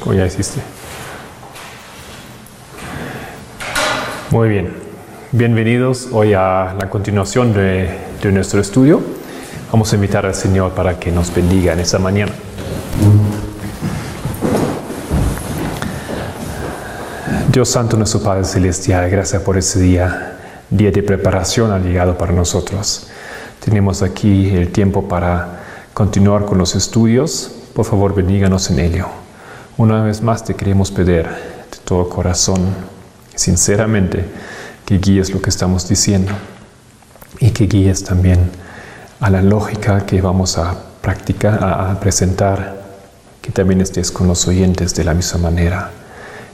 ¿O ya hiciste? Muy bien. Bienvenidos hoy a la continuación de nuestro estudio. Vamos a invitar al Señor para que nos bendiga en esta mañana. Dios Santo, nuestro Padre Celestial, gracias por ese día de preparación ha llegado para nosotros. Tenemos aquí el tiempo para continuar con los estudios. Por favor, bendíganos en ello. Una vez más te queremos pedir de todo corazón, sinceramente, que guíes lo que estamos diciendo y que guíes también a la lógica que vamos a practicar, a presentar, que también estés con los oyentes de la misma manera.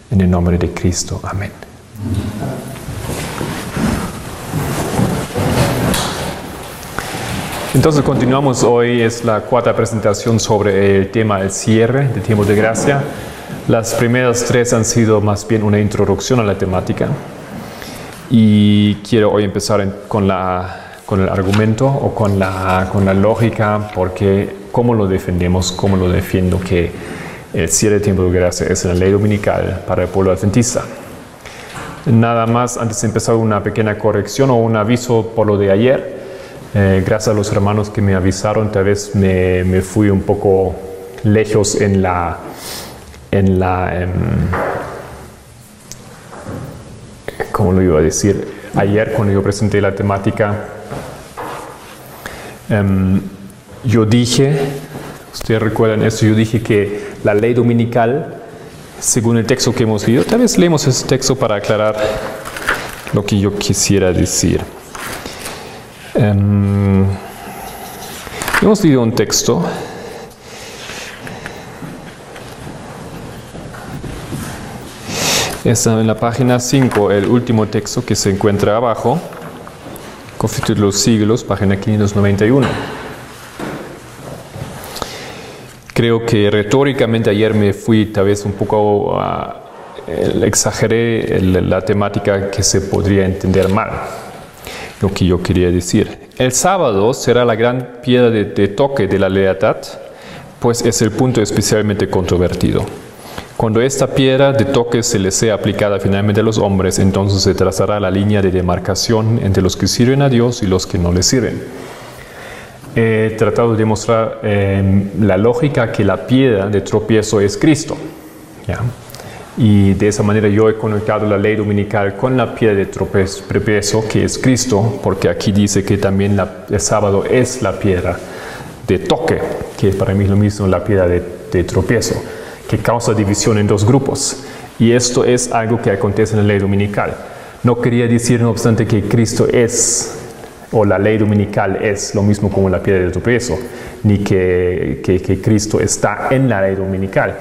En el nombre de Cristo. Amén. Entonces continuamos. Hoy es la cuarta presentación sobre el tema del cierre de tiempo de gracia. Las primeras tres han sido más bien una introducción a la temática. Y quiero hoy empezar con el argumento o con la lógica, porque cómo lo defendemos, cómo lo defiendo que el cierre de tiempo de gracia es la ley dominical para el pueblo adventista. Nada más, antes de empezar, una pequeña corrección o un aviso por lo de ayer. Gracias a los hermanos que me avisaron, tal vez me fui un poco lejos ¿cómo lo iba a decir? Ayer, cuando yo presenté la temática, yo dije, ustedes recuerdan esto, yo dije que la ley dominical, según el texto que hemos leído, tal vez leemos ese texto para aclarar lo que yo quisiera decir. Hemos leído un texto está en la página 5, el último texto que se encuentra abajo, Conflicto de los Siglos, página 591. Creo que retóricamente ayer me fui tal vez un poco exageré la temática que se podría entender mal. Lo que yo quería decir. El sábado será la gran piedra de toque de la lealtad, pues es el punto especialmente controvertido. Cuando esta piedra de toque se le sea aplicada finalmente a los hombres, entonces se trazará la línea de demarcación entre los que sirven a Dios y los que no le sirven. He tratado de demostrar la lógica que la piedra de tropiezo es Cristo. ¿Ya? Y de esa manera yo he conectado la ley dominical con la piedra de tropiezo, que es Cristo, porque aquí dice que también el sábado es la piedra de toque, que para mí es lo mismo, la piedra de tropiezo, que causa división en dos grupos. Y esto es algo que acontece en la ley dominical. No quería decir, no obstante, que Cristo es, o la ley dominical es lo mismo como la piedra de tropiezo, ni que Cristo está en la ley dominical,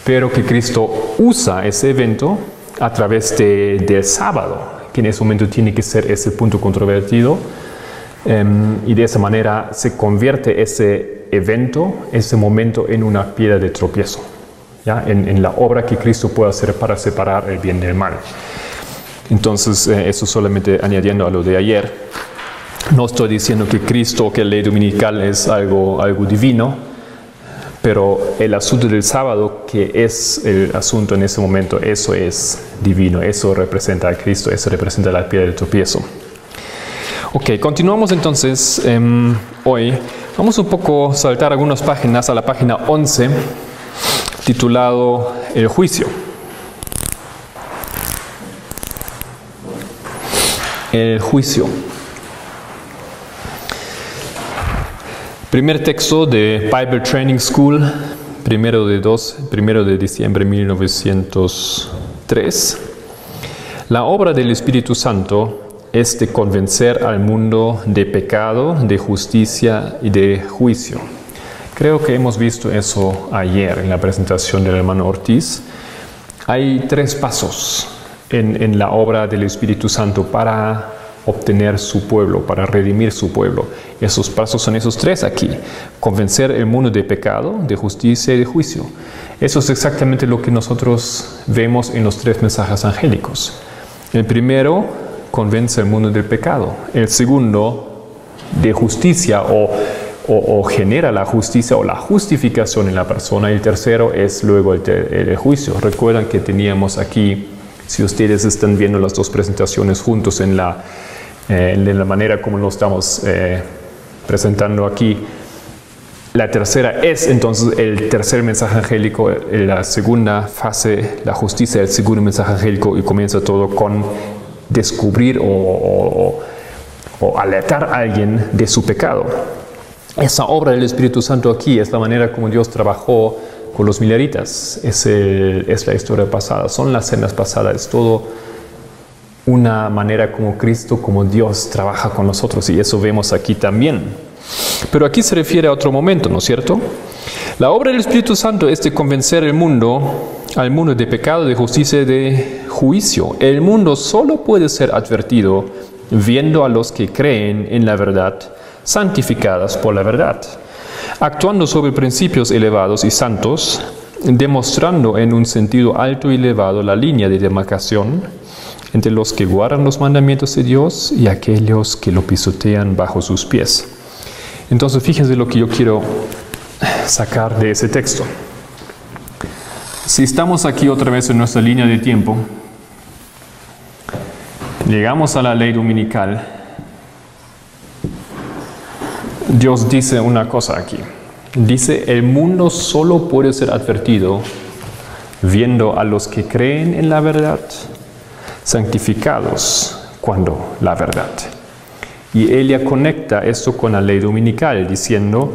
pero que Cristo usa ese evento a través del sábado, que en ese momento tiene que ser ese punto controvertido, y de esa manera se convierte ese evento, ese momento, en una piedra de tropiezo, ¿ya? En la obra que Cristo puede hacer para separar el bien del mal. Entonces, eso solamente añadiendo a lo de ayer. No estoy diciendo que Cristo, que la ley dominical es algo divino, pero el asunto del sábado, que es el asunto en ese momento, eso es divino, eso representa a Cristo, eso representa la piedra de tropiezo. Ok, continuamos entonces hoy. Vamos un poco saltar algunas páginas a la página 11, titulado El Juicio. El Juicio. Primer texto de Bible Training School, 1 de diciembre de 1903. La obra del Espíritu Santo es de convencer al mundo de pecado, de justicia y de juicio. Creo que hemos visto eso ayer en la presentación del hermano Ortiz. Hay 3 pasos en la obra del Espíritu Santo para obtener su pueblo, para redimir su pueblo. Esos pasos son esos 3 aquí. Convencer el mundo de pecado, de justicia y de juicio. Eso es exactamente lo que nosotros vemos en los 3 mensajes angélicos. El primero, convence el mundo del pecado. El segundo, de justicia o o genera la justicia o la justificación en la persona. El tercero es luego el juicio. Recuerdan que teníamos aquí, si ustedes están viendo las dos presentaciones juntos en la manera como lo estamos presentando aquí, la tercera es entonces el tercer mensaje angélico, la segunda fase, la justicia, el segundo mensaje angélico, y comienza todo con descubrir o alertar a alguien de su pecado. Esa obra del Espíritu Santo aquí es la manera como Dios trabajó con los mileritas. Es la historia pasada, son las cenas pasadas, es todo una manera como Cristo, como Dios trabaja con nosotros, y eso vemos aquí también. Pero aquí se refiere a otro momento, ¿no es cierto? La obra del Espíritu Santo es de convencer al mundo de pecado, de justicia y de juicio. El mundo solo puede ser advertido viendo a los que creen en la verdad, santificadas por la verdad, actuando sobre principios elevados y santos, demostrando en un sentido alto y elevado la línea de demarcación entre los que guardan los mandamientos de Dios y aquellos que lo pisotean bajo sus pies. Entonces, fíjense lo que yo quiero sacar de ese texto. Si estamos aquí otra vez en nuestra línea de tiempo, llegamos a la ley dominical, Dios dice una cosa aquí. Dice, el mundo solo puede ser advertido viendo a los que creen en la verdad, santificados cuando la verdad. Y ella conecta esto con la ley dominical, diciendo,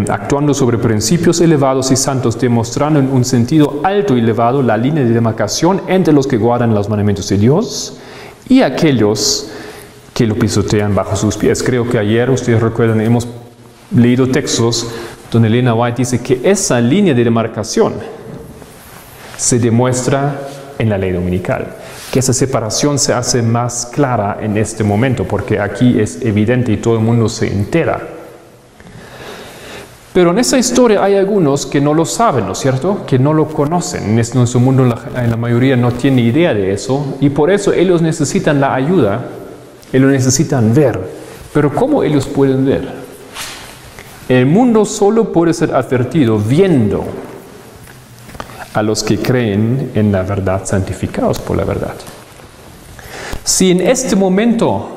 actuando sobre principios elevados y santos, demostrando en un sentido alto y elevado la línea de demarcación entre los que guardan los mandamientos de Dios y aquellos que lo pisotean bajo sus pies. Creo que ayer, ustedes recuerdan, hemos leído textos donde Elena White dice que esa línea de demarcación se demuestra en la ley dominical, que esa separación se hace más clara en este momento, porque aquí es evidente y todo el mundo se entera. Pero en esa historia hay algunos que no lo saben, ¿no es cierto? Que no lo conocen. En nuestro mundo la mayoría no tiene idea de eso, y por eso ellos necesitan la ayuda, ellos necesitan ver. Pero ¿cómo ellos pueden ver? El mundo solo puede ser advertido viendo a los que creen en la verdad, santificados por la verdad. Si en este momento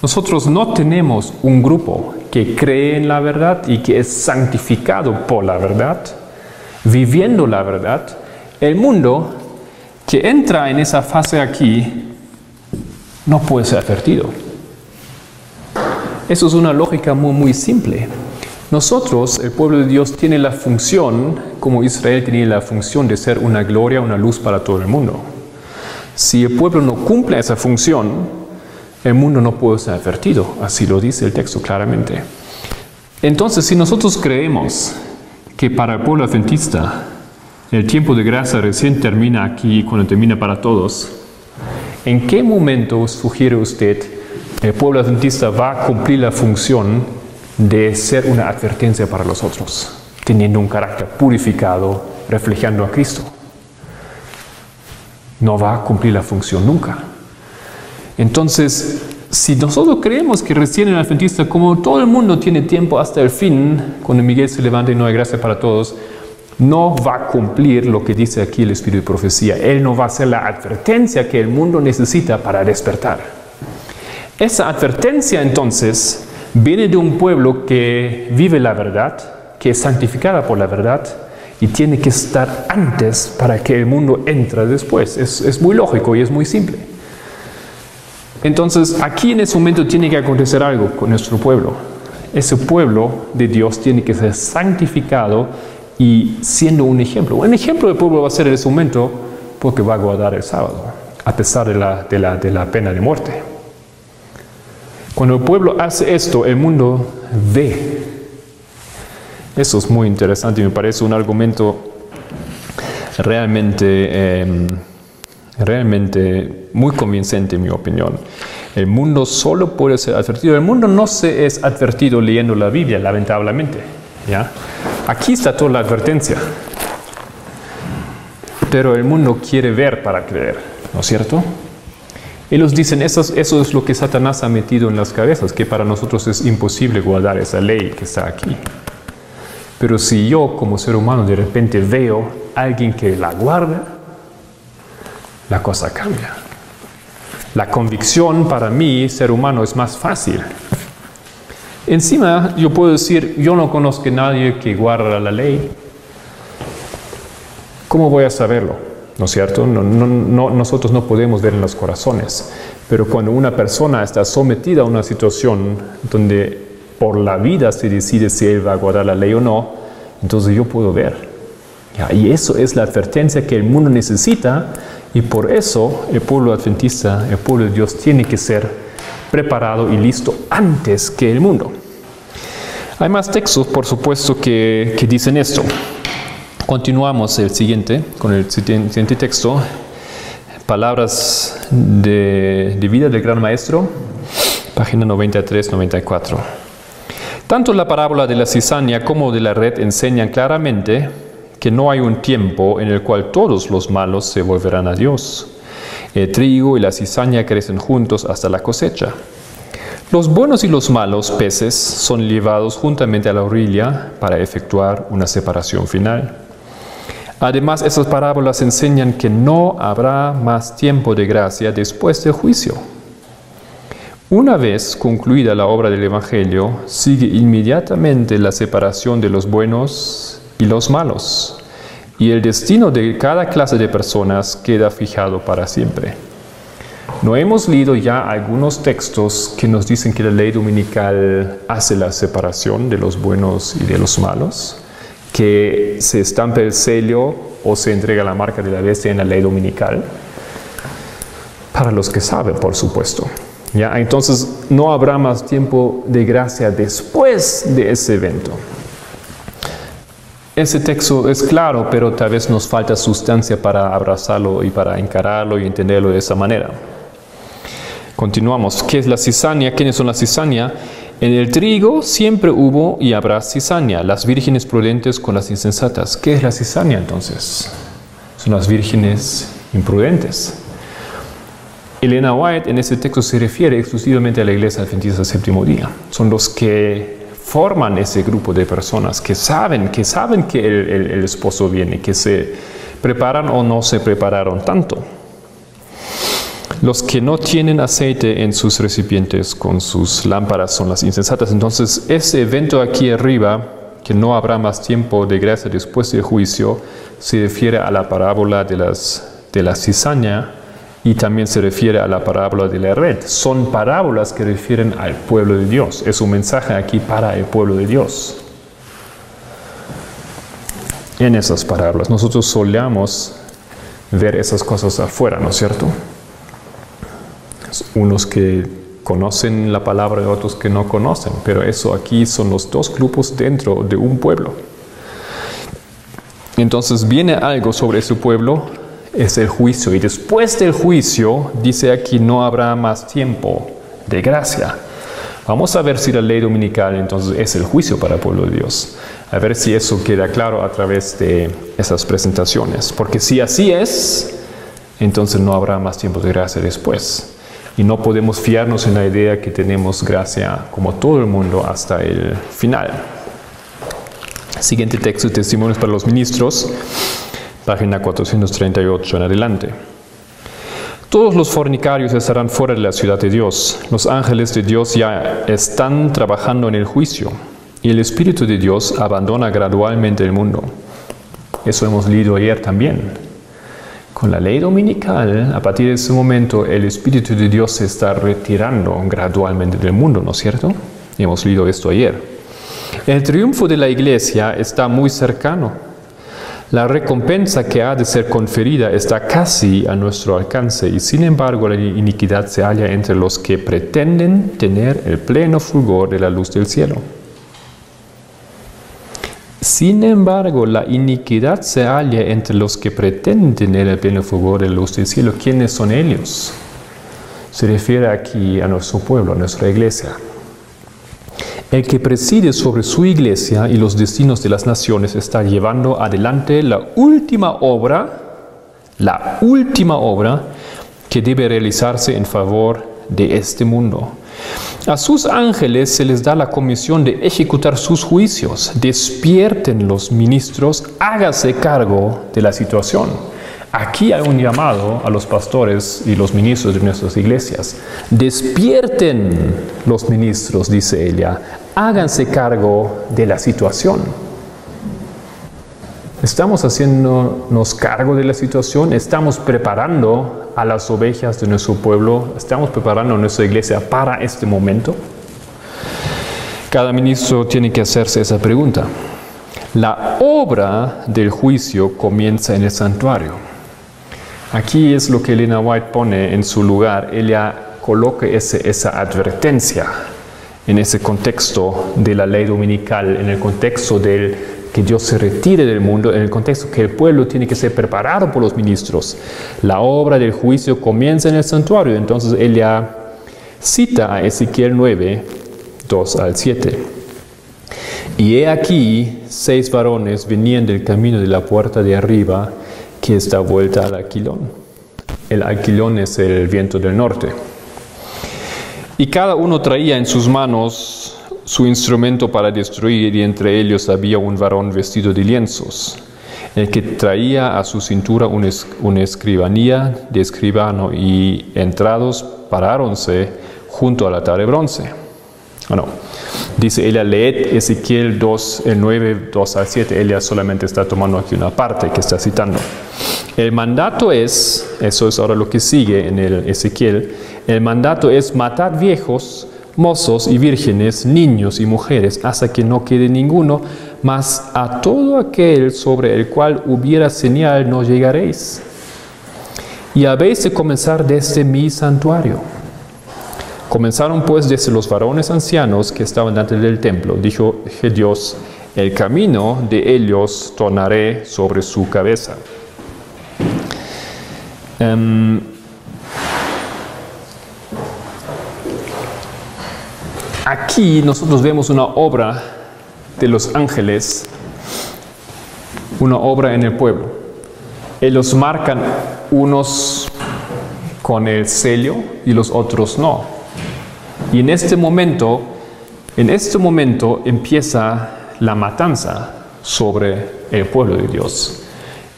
nosotros no tenemos un grupo que cree en la verdad y que es santificado por la verdad, viviendo la verdad, el mundo que entra en esa fase aquí no puede ser advertido. Eso es una lógica muy, muy simple. Nosotros, el pueblo de Dios, tiene la función, como Israel tenía la función de ser una gloria, una luz para todo el mundo. Si el pueblo no cumple esa función, el mundo no puede ser advertido. Así lo dice el texto claramente. Entonces, si nosotros creemos que para el pueblo adventista el tiempo de gracia recién termina aquí, cuando termina para todos, ¿en qué momento sugiere usted el pueblo adventista va a cumplir la función de ser una advertencia para los otros, teniendo un carácter purificado, reflejando a Cristo? No va a cumplir la función nunca. Entonces, si nosotros creemos que recién el adventista, como todo el mundo tiene tiempo hasta el fin, cuando Miguel se levanta y no hay gracia para todos, no va a cumplir lo que dice aquí el Espíritu de Profecía. Él no va a ser la advertencia que el mundo necesita para despertar. Esa advertencia, entonces, viene de un pueblo que vive la verdad, que es santificada por la verdad, y tiene que estar antes para que el mundo entre después. Es muy lógico y es muy simple. Entonces, aquí en ese momento tiene que acontecer algo con nuestro pueblo. Ese pueblo de Dios tiene que ser santificado y siendo un ejemplo. Un ejemplo del pueblo va a ser en ese momento porque va a guardar el sábado, a pesar de la pena de muerte. Cuando el pueblo hace esto, el mundo ve. Eso es muy interesante y me parece un argumento realmente muy convincente en mi opinión. El mundo solo puede ser advertido. El mundo no se es advertido leyendo la Biblia, lamentablemente, ¿ya? Aquí está toda la advertencia. Pero el mundo quiere ver para creer, ¿no es cierto? Ellos dicen, eso es lo que Satanás ha metido en las cabezas, que para nosotros es imposible guardar esa ley que está aquí. Pero si yo, como ser humano, de repente veo a alguien que la guarda, la cosa cambia. La convicción para mí, ser humano, es más fácil. Encima, yo puedo decir, yo no conozco a nadie que guarda la ley. ¿Cómo voy a saberlo? ¿No es cierto? Nosotros no podemos ver en los corazones. Pero cuando una persona está sometida a una situación donde por la vida se decide si él va a guardar la ley o no, entonces yo puedo ver. Y eso es la advertencia que el mundo necesita, y por eso el pueblo adventista, el pueblo de Dios, tiene que ser preparado y listo antes que el mundo. Hay más textos, por supuesto, que dicen esto. Continuamos con el siguiente texto. Palabras de vida del Gran Maestro, página 93-94. Tanto la parábola de la cizaña como de la red enseñan claramente que no hay un tiempo en el cual todos los malos se volverán a Dios. El trigo y la cizaña crecen juntos hasta la cosecha. Los buenos y los malos peces son llevados juntamente a la orilla para efectuar una separación final. Además, esas parábolas enseñan que no habrá más tiempo de gracia después del juicio. Una vez concluida la obra del Evangelio, sigue inmediatamente la separación de los buenos y los malos, y el destino de cada clase de personas queda fijado para siempre. ¿No hemos leído ya algunos textos que nos dicen que la ley dominical hace la separación de los buenos y de los malos? Que se estampe el sello o se entrega la marca de la bestia en la ley dominical. Para los que saben, por supuesto. ¿Ya? Entonces, no habrá más tiempo de gracia después de ese evento. Ese texto es claro, pero tal vez nos falta sustancia para abrazarlo y para encararlo y entenderlo de esa manera. Continuamos. ¿Qué es la cizaña? ¿Quiénes son la cizaña? En el trigo siempre hubo y habrá cizaña, las vírgenes prudentes con las insensatas. ¿Qué es la cizaña entonces? Son las vírgenes imprudentes. Elena White en este texto se refiere exclusivamente a la iglesia adventista del séptimo día. Son los que forman ese grupo de personas que saben que el esposo viene, que se preparan o no se prepararon tanto. Los que no tienen aceite en sus recipientes con sus lámparas son las insensatas. Entonces, ese evento aquí arriba, que no habrá más tiempo de gracia después del juicio, se refiere a la parábola de la cizaña y también se refiere a la parábola de la red. Son parábolas que refieren al pueblo de Dios. Es un mensaje aquí para el pueblo de Dios. En esas parábolas, nosotros solemos ver esas cosas afuera, ¿no es cierto? Unos que conocen la palabra y otros que no conocen, pero eso aquí son los dos grupos dentro de un pueblo. Entonces viene algo sobre ese pueblo, es el juicio, y después del juicio, dice aquí, no habrá más tiempo de gracia. Vamos a ver si la ley dominical entonces es el juicio para el pueblo de Dios. A ver si eso queda claro a través de esas presentaciones, porque si así es, entonces no habrá más tiempo de gracia después. Y no podemos fiarnos en la idea que tenemos gracia como todo el mundo hasta el final. Siguiente texto, Testimonios para los Ministros, página 438 en adelante. Todos los fornicarios estarán fuera de la ciudad de Dios. Los ángeles de Dios ya están trabajando en el juicio. Y el Espíritu de Dios abandona gradualmente el mundo. Eso hemos leído ayer también. Con la ley dominical, a partir de ese momento, el Espíritu de Dios se está retirando gradualmente del mundo, ¿no es cierto? Hemos leído esto ayer. El triunfo de la iglesia está muy cercano. La recompensa que ha de ser conferida está casi a nuestro alcance y sin embargo la iniquidad se halla entre los que pretenden tener el pleno fulgor de la luz del cielo. Sin embargo, la iniquidad se halla entre los que pretenden tener el pleno fulgor de la luz del cielo. ¿Quiénes son ellos? Se refiere aquí a nuestro pueblo, a nuestra iglesia. El que preside sobre su iglesia y los destinos de las naciones está llevando adelante la última obra que debe realizarse en favor de este mundo. A sus ángeles se les da la comisión de ejecutar sus juicios. Despierten los ministros, hágase cargo de la situación. Aquí hay un llamado a los pastores y los ministros de nuestras iglesias. Despierten los ministros, dice ella, háganse cargo de la situación. ¿Estamos haciéndonos cargo de la situación? ¿Estamos preparando a las ovejas de nuestro pueblo? ¿Estamos preparando a nuestra iglesia para este momento? Cada ministro tiene que hacerse esa pregunta. La obra del juicio comienza en el santuario. Aquí es lo que Elena White pone en su lugar. Ella coloca esa advertencia en ese contexto de la ley dominical, en el contexto del que Dios se retire del mundo, en el contexto que el pueblo tiene que ser preparado por los ministros. La obra del juicio comienza en el santuario. Entonces ella cita a Ezequiel 9, 2 al 7. Y he aquí 6 varones venían del camino de la puerta de arriba, que está vuelta al aquilón. El aquilón es el viento del norte. Y cada uno traía en sus manos su instrumento para destruir, y entre ellos había un varón vestido de lienzos, el que traía a su cintura una escribanía de escribano, y entrados paráronse junto al altar de bronce. Dice ella, leed Ezequiel 2, el 9, 2 al 7. Ella solamente está tomando aquí una parte que está citando. El mandato es, eso es ahora lo que sigue en el Ezequiel, el mandato es matad viejos, mozos y vírgenes, niños y mujeres, hasta que no quede ninguno, mas a todo aquel sobre el cual hubiera señal no llegaréis. Y habéis de comenzar desde mi santuario. Comenzaron pues desde los varones ancianos que estaban delante del templo. Dijo Dios, el camino de ellos tornaré sobre su cabeza. Aquí nosotros vemos una obra de los ángeles, una obra en el pueblo. Ellos marcan unos con el sello y los otros no. Y en este momento empieza la matanza sobre el pueblo de Dios.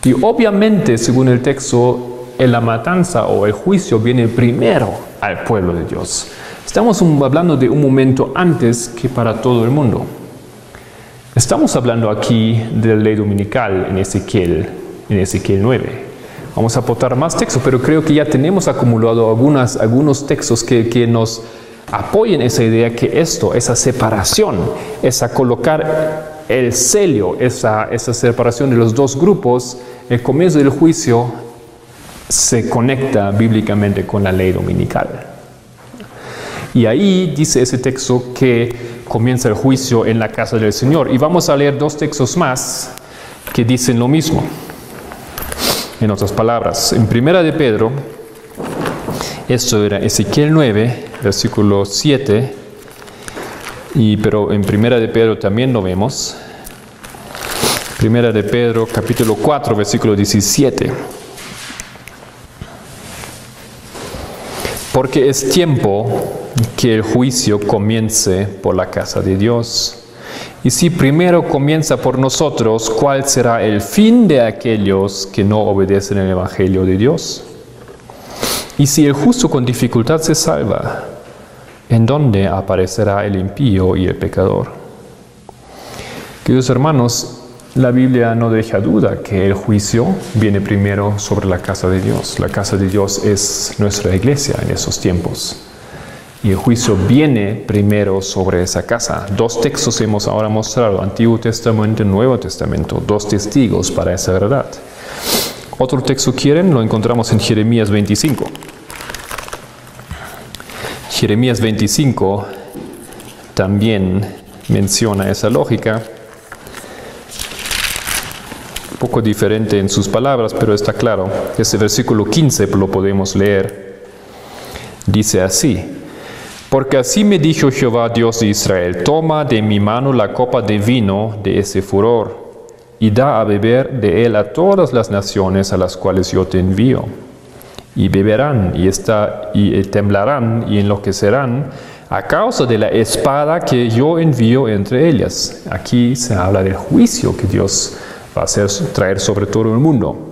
Y obviamente, según el texto, la matanza o el juicio viene primero al pueblo de Dios. Estamos hablando de un momento antes que para todo el mundo. Estamos hablando aquí de la ley dominical en Ezequiel 9. Vamos a aportar más textos, pero creo que ya tenemos acumulado algunos textos que nos apoyen esa idea que esa separación, colocar el sello, esa separación de los dos grupos, el comienzo del juicio se conecta bíblicamente con la ley dominical. Y ahí dice ese texto que comienza el juicio en la casa del Señor. Y vamos a leer 2 textos más que dicen lo mismo. En otras palabras, en Primera de Pedro, esto era Ezequiel 9, versículo 7, pero en Primera de Pedro también lo vemos. Primera de Pedro, capítulo 4, versículo 17. Porque es tiempo que el juicio comience por la casa de Dios. Y si primero comienza por nosotros, ¿cuál será el fin de aquellos que no obedecen el Evangelio de Dios? Y si el justo con dificultad se salva, ¿en dónde aparecerá el impío y el pecador? Queridos hermanos, la Biblia no deja duda que el juicio viene primero sobre la casa de Dios. La casa de Dios es nuestra iglesia en esos tiempos. Y el juicio viene primero sobre esa casa. 2 textos hemos ahora mostrado, Antiguo Testamento y Nuevo Testamento, 2 testigos para esa verdad. Otro texto quieren, lo encontramos en Jeremías 25. Jeremías 25 también menciona esa lógica. Un poco diferente en sus palabras, pero está claro. Ese versículo 15 lo podemos leer. Dice así: porque así me dijo Jehová Dios de Israel, toma de mi mano la copa de vino de ese furor, y da a beber de él a todas las naciones a las cuales yo te envío. y beberán, y temblarán, y enloquecerán, a causa de la espada que yo envío entre ellas. Aquí se habla del juicio que Dios va a traer sobre todo el mundo.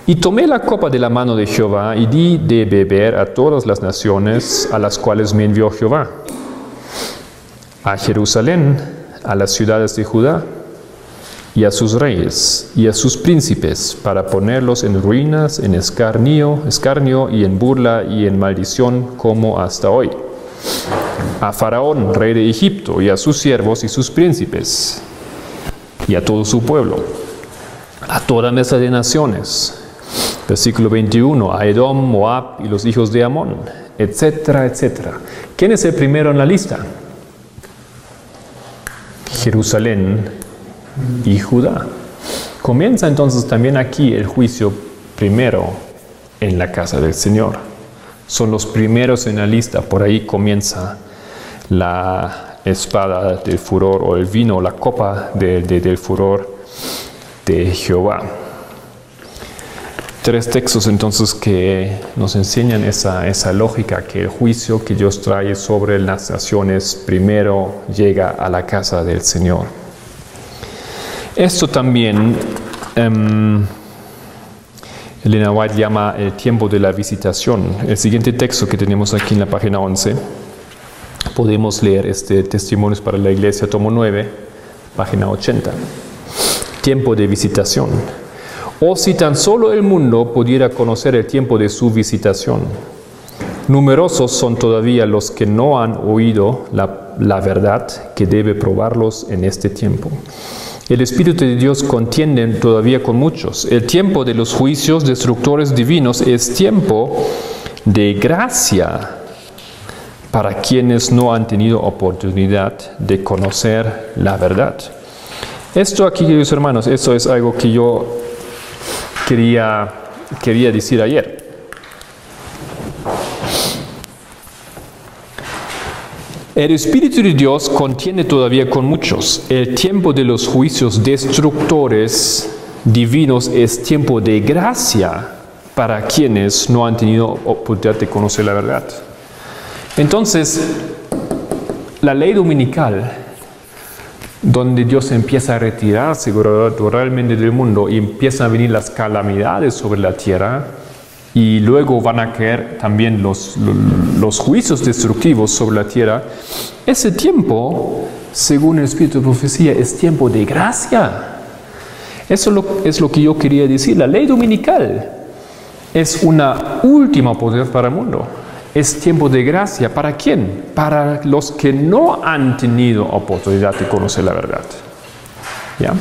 Y tomé la copa de la mano de Jehová, y di de beber a todas las naciones a las cuales me envió Jehová, a Jerusalén, a las ciudades de Judá, y a sus reyes, y a sus príncipes, para ponerlos en ruinas, en escarnio, y en burla, y en maldición, como hasta hoy. A Faraón, rey de Egipto, y a sus siervos y sus príncipes, y a todo su pueblo, a toda mesa de naciones. Versículo 21, a Edom, Moab y los hijos de Amón, etcétera, etcétera. ¿Quién es el primero en la lista? Jerusalén y Judá. Comienza entonces también aquí el juicio primero en la casa del Señor. Son los primeros en la lista. Por ahí comienza la espada del furor, o el vino, la copa del furor de Jehová. 3 textos entonces que nos enseñan esa lógica, que el juicio que Dios trae sobre las naciones primero llega a la casa del Señor. Esto también Elena White llama el tiempo de la visitación. El siguiente texto que tenemos aquí en la página 11, podemos leer Testimonios para la Iglesia, tomo 9, página 80. Tiempo de visitación. O si tan solo el mundo pudiera conocer el tiempo de su visitación. Numerosos son todavía los que no han oído la verdad, que debe probarlos en este tiempo. El Espíritu de Dios contiende todavía con muchos. El tiempo de los juicios destructores divinos es tiempo de gracia para quienes no han tenido oportunidad de conocer la verdad. Esto aquí, queridos hermanos, eso es algo que yo quería decir ayer. El Espíritu de Dios contiene todavía con muchos. El tiempo de los juicios destructores divinos es tiempo de gracia para quienes no han tenido oportunidad de conocer la verdad. Entonces, la ley dominical, donde Dios empieza a retirarse gradualmente del mundo y empiezan a venir las calamidades sobre la tierra, y luego van a caer también los juicios destructivos sobre la tierra, ese tiempo, según el Espíritu de Profecía, es tiempo de gracia. Eso es lo que yo quería decir. La ley dominical es una última oportunidad para el mundo. Es tiempo de gracia. ¿Para quién? Para los que no han tenido oportunidad de conocer la verdad. ¿Ya?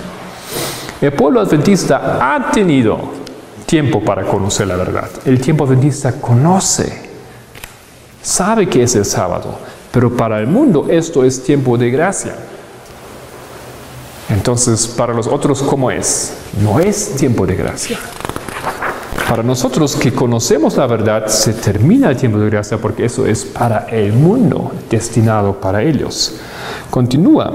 El pueblo adventista ha tenido tiempo para conocer la verdad. El tiempo adventista conoce, sabe que es el sábado, pero para el mundo esto es tiempo de gracia. Entonces, para los otros, ¿cómo es? No es tiempo de gracia. Para nosotros que conocemos la verdad, se termina el tiempo de gracia, porque eso es para el mundo, destinado para ellos. Continúa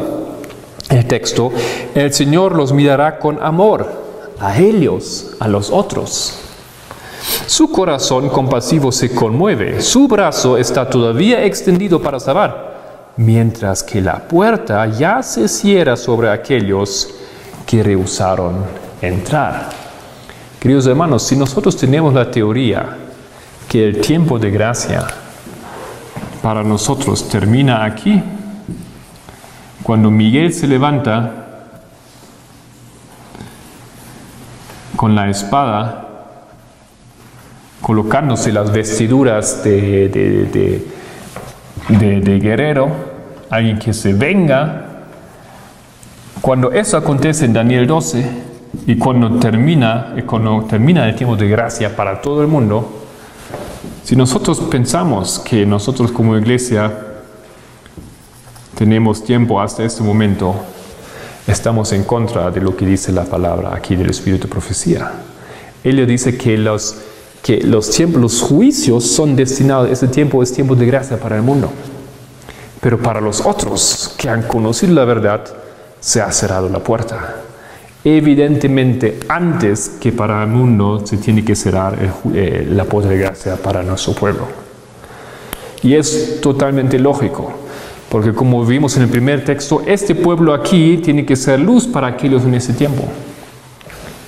el texto: el Señor los mirará con amor, a ellos, a los otros. Su corazón compasivo se conmueve, su brazo está todavía extendido para salvar, mientras que la puerta ya se cierra sobre aquellos que rehusaron entrar. Queridos hermanos, si nosotros tenemos la teoría que el tiempo de gracia para nosotros termina aquí, cuando Miguel se levanta con la espada, colocándose las vestiduras de guerrero, alguien que se venga, cuando eso acontece en Daniel 12, y cuando termina el tiempo de gracia para todo el mundo, si nosotros pensamos que nosotros como iglesia tenemos tiempo hasta este momento, estamos en contra de lo que dice la palabra aquí del Espíritu de Profecía. Él dice que los juicios son destinados, ese tiempo es tiempo de gracia para el mundo. Pero para los otros que han conocido la verdad, se ha cerrado la puerta. evidentemente antes que para el mundo se tiene que cerrar la puerta de gracia para nuestro pueblo. Y es totalmente lógico, porque como vimos en el primer texto, este pueblo aquí tiene que ser luz para aquellos en ese tiempo.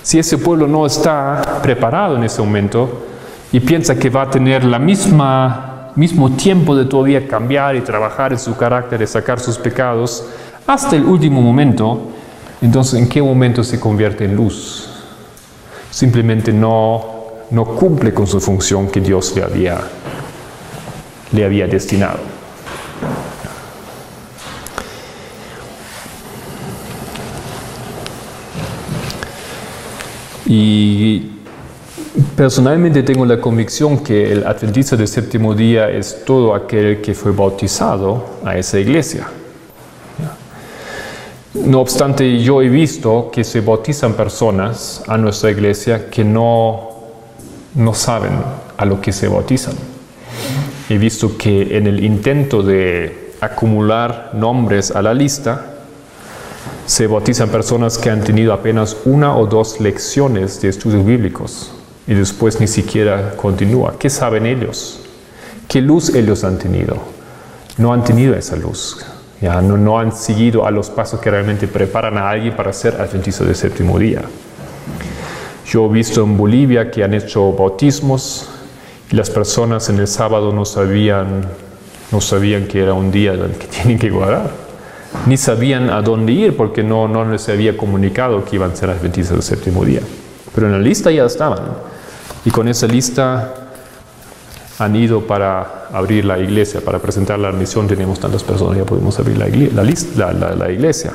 Si ese pueblo no está preparado en ese momento y piensa que va a tener la mismo tiempo de todavía cambiar y trabajar en su carácter, de sacar sus pecados, hasta el último momento, entonces ¿en qué momento se convierte en luz? Simplemente no cumple con su función que Dios le había destinado. Y personalmente tengo la convicción que el adventista del séptimo día es todo aquel que fue bautizado a esa iglesia. No obstante, yo he visto que se bautizan personas a nuestra iglesia que no saben a lo que se bautizan. He visto que en el intento de acumular nombres a la lista, se bautizan personas que han tenido apenas 1 o 2 lecciones de estudios bíblicos y después ni siquiera continúa. ¿Qué saben ellos? ¿Qué luz ellos han tenido? No han tenido esa luz. Ya no han seguido a los pasos que realmente preparan a alguien para ser adventista del séptimo día. Yo he visto en Bolivia que han hecho bautismos y las personas en el sábado no sabían que era un día que tienen que guardar. Ni sabían a dónde ir porque no les había comunicado que iban a ser adventistas del séptimo día. Pero en la lista ya estaban. Y con esa lista han ido para abrir la iglesia, para presentar la misión. Tenemos tantas personas, ya podemos abrir la iglesia.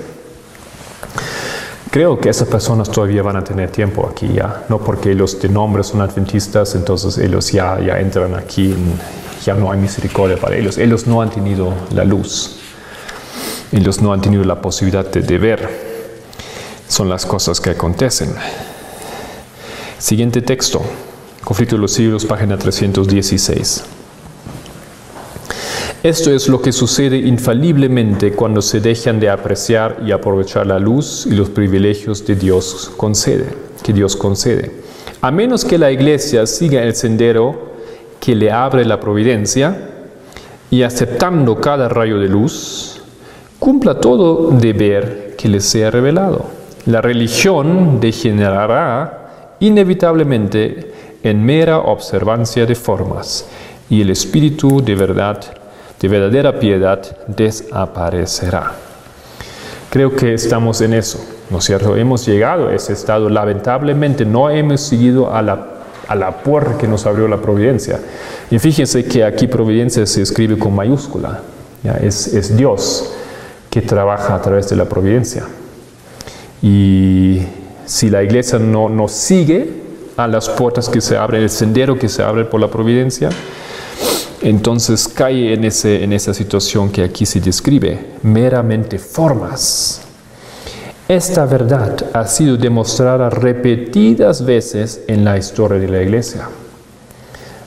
Creo que esas personas todavía van a tener tiempo aquí ya. No porque los de nombre son adventistas, entonces ellos ya entran aquí, ya no hay misericordia para ellos. Ellos no han tenido la luz. Ellos no han tenido la posibilidad de ver. Son las cosas que acontecen. Siguiente texto. Conflicto de los siglos, página 316. Esto es lo que sucede infaliblemente cuando se dejan de apreciar y aprovechar la luz y los privilegios que Dios concede. A menos que la iglesia siga el sendero que le abre la providencia y aceptando cada rayo de luz, cumpla todo deber que le sea revelado. La religión degenerará inevitablemente en mera observancia de formas y el espíritu de verdadera piedad desaparecerá. Creo que estamos en eso, ¿no es cierto? Hemos llegado a ese estado, lamentablemente no hemos seguido a la puerta que nos abrió la providencia. Y fíjense que aquí providencia se escribe con mayúscula, ¿ya? Es Dios que trabaja a través de la providencia. Y si la iglesia no sigue a las puertas que se abren, el sendero que se abre por la providencia, entonces cae en esa situación que aquí se describe, meramente formas. Esta verdad ha sido demostrada repetidas veces en la historia de la iglesia.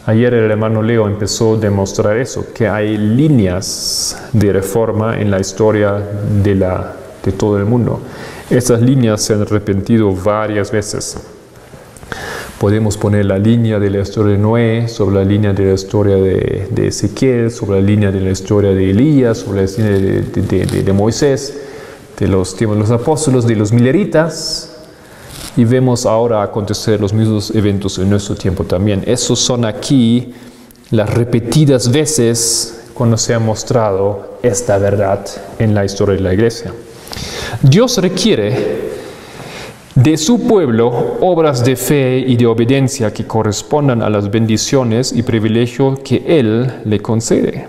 Ayer el hermano Leo empezó a demostrar eso, que hay líneas de reforma en la historia de todo el mundo. Estas líneas se han repetido varias veces. Podemos poner la línea de la historia de Noé, sobre la línea de la historia de Ezequiel, sobre la línea de la historia de Elías, sobre la línea de Moisés, de los tiempos de los apóstoles, de los mileritas, y vemos ahora acontecer los mismos eventos en nuestro tiempo también. Esos son aquí las repetidas veces cuando se ha mostrado esta verdad en la historia de la iglesia. Dios requiere de su pueblo obras de fe y de obediencia que correspondan a las bendiciones y privilegios que Él le concede.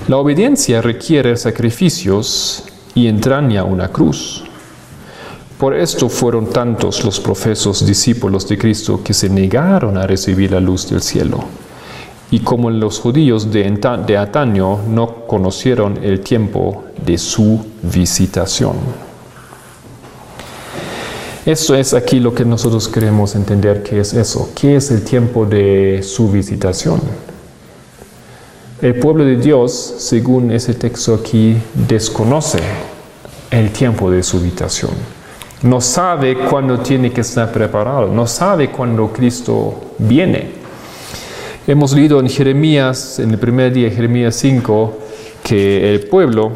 La obediencia requiere sacrificios y entraña una cruz. Por esto fueron tantos los profesos discípulos de Cristo que se negaron a recibir la luz del cielo. Y como los judíos de antaño no conocieron el tiempo de su visitación. Esto es aquí lo que nosotros queremos entender, ¿qué es eso? ¿Qué es el tiempo de su visitación? El pueblo de Dios, según ese texto aquí, desconoce el tiempo de su visitación. No sabe cuándo tiene que estar preparado. No sabe cuándo Cristo viene. Hemos leído en Jeremías, en el primer día de Jeremías 5, que el pueblo,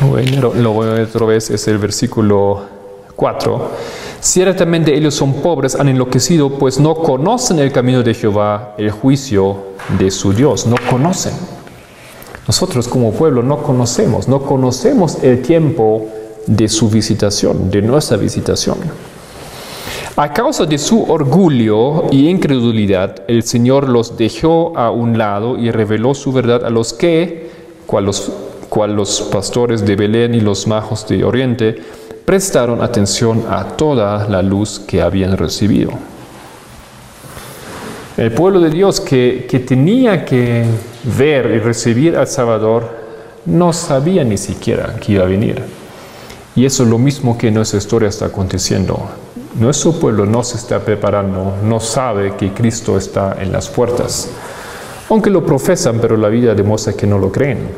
lo voy a ver otra vez, es el versículo 4, ciertamente ellos son pobres, han enloquecido, pues no conocen el camino de Jehová, el juicio de su Dios. No conocen. Nosotros como pueblo no conocemos el tiempo de su visitación, de nuestra visitación. A causa de su orgullo y incredulidad, el Señor los dejó a un lado y reveló su verdad a los que, cual los pastores de Belén y los magos de Oriente, prestaron atención a toda la luz que habían recibido. El pueblo de Dios que tenía que ver y recibir al Salvador no sabía ni siquiera que iba a venir. Y eso es lo mismo que en nuestra historia está aconteciendo. Nuestro pueblo no se está preparando, no sabe que Cristo está en las puertas. Aunque lo profesan, pero la vida demuestra que no lo creen.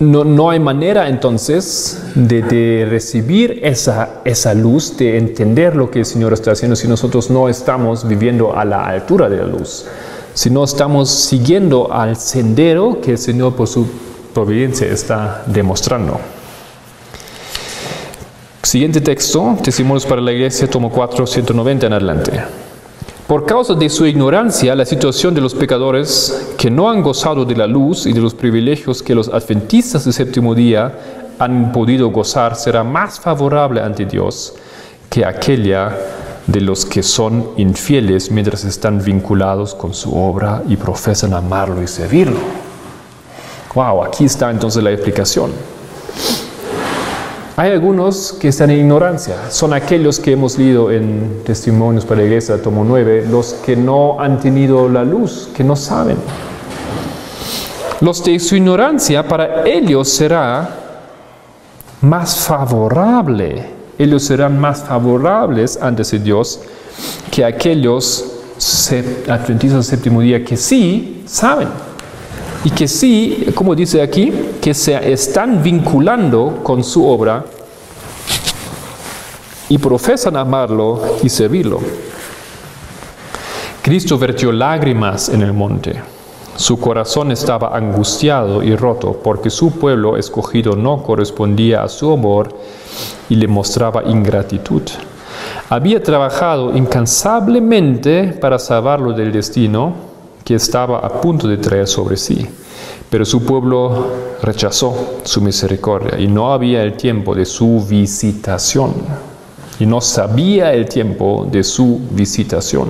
No hay manera entonces de recibir esa luz, de entender lo que el Señor está haciendo si nosotros no estamos viviendo a la altura de la luz. Si no estamos siguiendo al sendero que el Señor por su providencia está demostrando. Siguiente texto, Testimonios para la Iglesia, tomo 4, 190 en adelante. Por causa de su ignorancia, la situación de los pecadores que no han gozado de la luz y de los privilegios que los adventistas del séptimo día han podido gozar será más favorable ante Dios que aquella de los que son infieles mientras están vinculados con su obra y profesan amarlo y servirlo. Wow, aquí está entonces la explicación. Hay algunos que están en ignorancia. Son aquellos que hemos leído en Testimonios para la Iglesia, tomo 9, los que no han tenido la luz, que no saben. Los de su ignorancia, para ellos será más favorable. Ellos serán más favorables ante Dios que aquellos adventistas del séptimo día que sí saben. Y que sí, como dice aquí, que se están vinculando con su obra y profesan amarlo y servirlo. Cristo vertió lágrimas en el monte. Su corazón estaba angustiado y roto porque su pueblo escogido no correspondía a su amor y le mostraba ingratitud. Había trabajado incansablemente para salvarlo del destino que estaba a punto de traer sobre sí. Pero su pueblo rechazó su misericordia y no había el tiempo de su visitación. Y no sabía el tiempo de su visitación.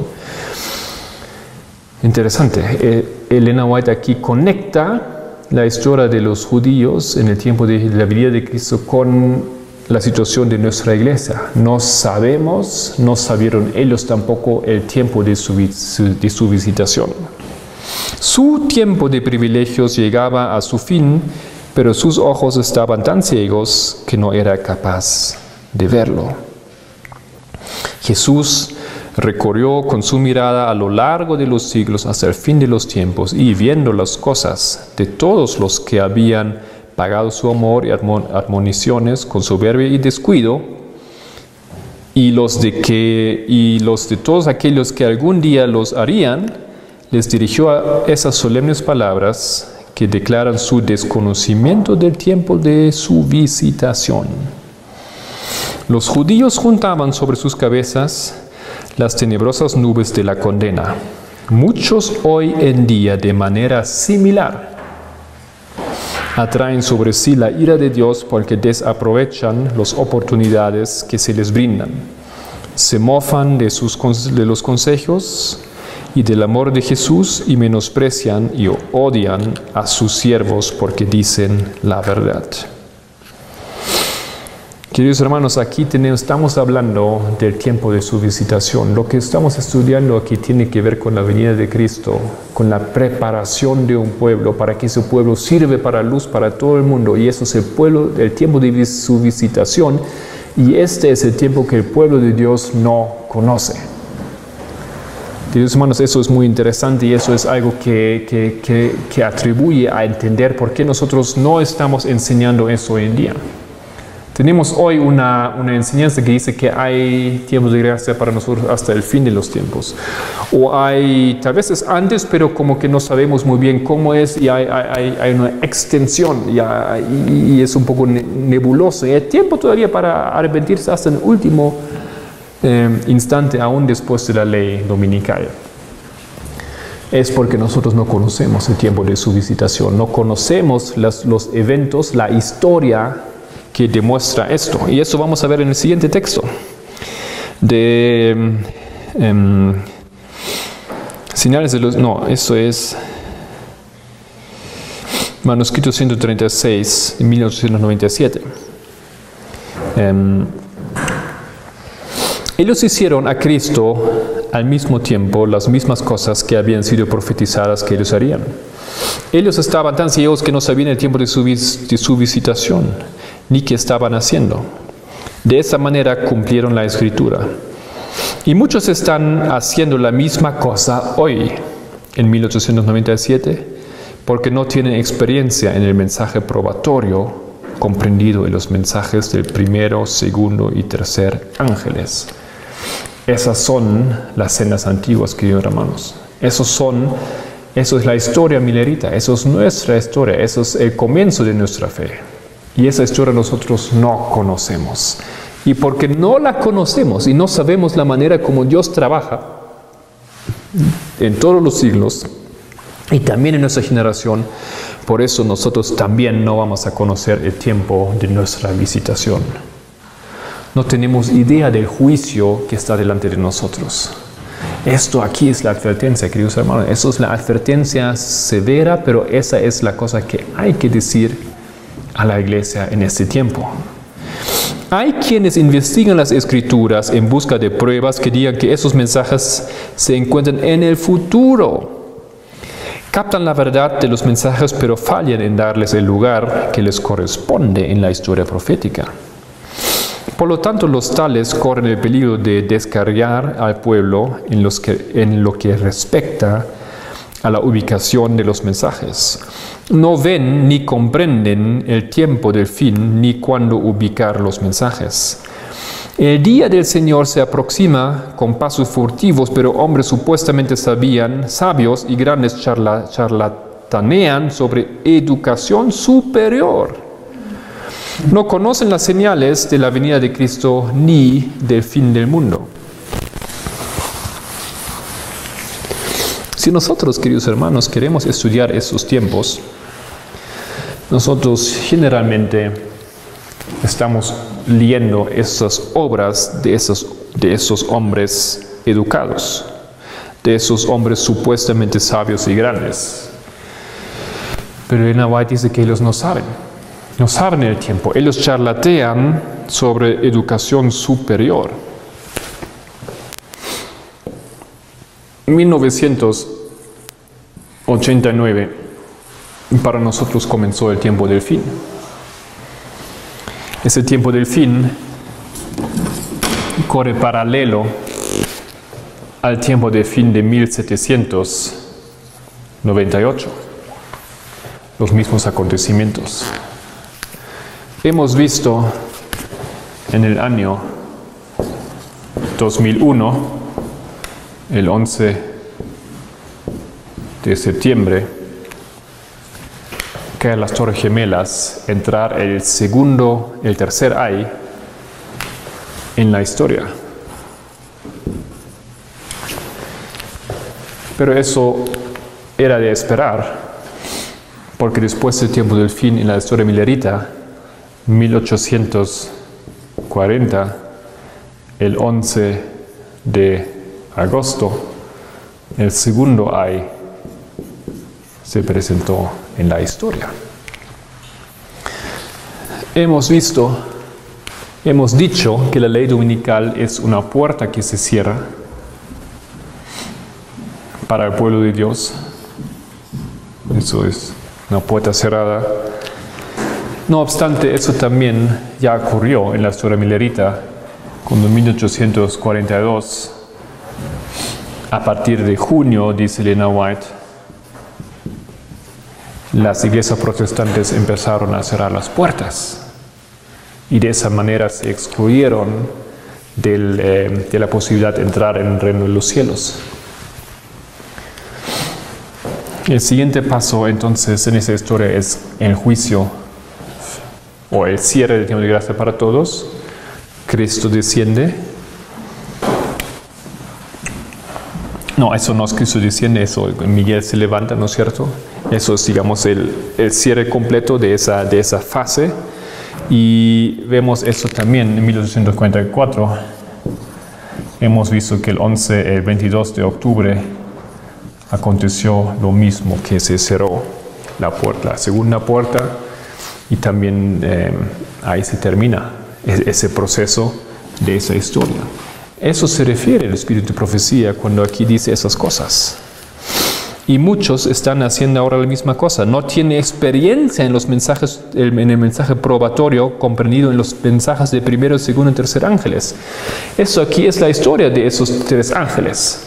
Interesante. Elena White aquí conecta la historia de los judíos en el tiempo de la venida de Cristo con la situación de nuestra iglesia. No sabemos, no sabieron ellos tampoco el tiempo de su visitación. Su tiempo de privilegios llegaba a su fin, pero sus ojos estaban tan ciegos que no era capaz de verlo. Jesús recorrió con su mirada a lo largo de los siglos hasta el fin de los tiempos y viendo las cosas de todos los que habían pagado su amor y admoniciones con soberbia y descuido, y los de todos aquellos que algún día los harían, les dirigió a esas solemnes palabras que declaran su desconocimiento del tiempo de su visitación. Los judíos juntaban sobre sus cabezas las tenebrosas nubes de la condena. Muchos hoy en día, de manera similar, atraen sobre sí la ira de Dios porque desaprovechan las oportunidades que se les brindan. Se mofan de los consejos y del amor de Jesús y menosprecian y odian a sus siervos porque dicen la verdad. Queridos hermanos, aquí estamos hablando del tiempo de su visitación. Lo que estamos estudiando aquí tiene que ver con la venida de Cristo, con la preparación de un pueblo para que ese pueblo sirve para luz para todo el mundo. Y eso es el tiempo de su visitación. Y este es el tiempo que el pueblo de Dios no conoce. Queridos hermanos, eso es muy interesante y eso es algo que atribuye a entender por qué nosotros no estamos enseñando eso hoy en día. Tenemos hoy una enseñanza que dice que hay tiempos de gracia para nosotros hasta el fin de los tiempos. O hay, tal vez es antes, pero como que no sabemos muy bien cómo es y hay una extensión y es un poco nebuloso. Y hay tiempo todavía para arrepentirse hasta el último instante, aún después de la ley dominical. Es porque nosotros no conocemos el tiempo de su visitación, no conocemos los eventos, la historia que demuestra esto. Y eso vamos a ver en el siguiente texto. Señales de los... No, eso es manuscrito 136 de 1897. Ellos hicieron a Cristo al mismo tiempo las mismas cosas que habían sido profetizadas que ellos harían. Ellos estaban tan ciegos que no sabían el tiempo de su visitación, ni qué estaban haciendo. De esa manera cumplieron la Escritura. Y muchos están haciendo la misma cosa hoy, en 1897, porque no tienen experiencia en el mensaje probatorio comprendido en los mensajes del primero, segundo y tercer ángeles. Esas son las sendas antiguas, queridos hermanos. Eso es la historia milerita, eso es nuestra historia, eso es el comienzo de nuestra fe. Y esa historia nosotros no conocemos. Y porque no la conocemos y no sabemos la manera como Dios trabaja en todos los siglos y también en nuestra generación, por eso nosotros también no vamos a conocer el tiempo de nuestra visitación. No tenemos idea del juicio que está delante de nosotros. Esto aquí es la advertencia, queridos hermanos. Eso es la advertencia severa, pero esa es la cosa que hay que decir a la iglesia en este tiempo. Hay quienes investigan las Escrituras en busca de pruebas que digan que esos mensajes se encuentran en el futuro. Captan la verdad de los mensajes, pero fallan en darles el lugar que les corresponde en la historia profética. Por lo tanto, los tales corren el peligro de descarriar al pueblo en lo que respecta a la ubicación de los mensajes. No ven ni comprenden el tiempo del fin ni cuándo ubicar los mensajes. El día del Señor se aproxima con pasos furtivos, pero hombres supuestamente sabios y grandes charlatanean sobre educación superior. No conocen las señales de la venida de Cristo ni del fin del mundo. Si nosotros, queridos hermanos, queremos estudiar estos tiempos, nosotros generalmente estamos leyendo estas obras de esos hombres educados, de esos hombres supuestamente sabios y grandes. Pero Elena White dice que ellos no saben el tiempo. Ellos charlatean sobre educación superior. 1989 para nosotros comenzó el tiempo del fin. Ese tiempo del fin corre paralelo al tiempo del fin de 1798. Los mismos acontecimientos. Hemos visto en el año 2001, el 11 de septiembre, caer las Torres Gemelas, entrar el tercer ay en la historia. Pero eso era de esperar, porque después del tiempo del fin en la historia milerita, 1840, el 11 de agosto, el segundo ay se presentó en la historia. Hemos dicho que la ley dominical es una puerta que se cierra para el pueblo de Dios. Eso es una puerta cerrada. No obstante, eso también ya ocurrió en la historia milerita, cuando en 1842 a partir de junio, dice Elena White, las iglesias protestantes empezaron a cerrar las puertas y de esa manera se excluyeron de la posibilidad de entrar en el reino de los cielos. El siguiente paso entonces en esa historia es el juicio o el cierre del tiempo de gracia para todos. Cristo desciende. No, eso no es Cristo desciende, eso Miguel se levanta, ¿no es cierto? Eso es, digamos, el cierre completo de esa fase. Y vemos eso también en 1844. Hemos visto que el 22 de octubre aconteció lo mismo, que se cerró la puerta, la segunda puerta, y también ahí se termina ese proceso de esa historia. Eso se refiere al espíritu de profecía cuando aquí dice esas cosas. Y muchos están haciendo ahora la misma cosa. No tiene experiencia en los mensajes, en el mensaje probatorio comprendido en los mensajes de primero, segundo y tercer ángeles. Eso aquí es la historia de esos tres ángeles.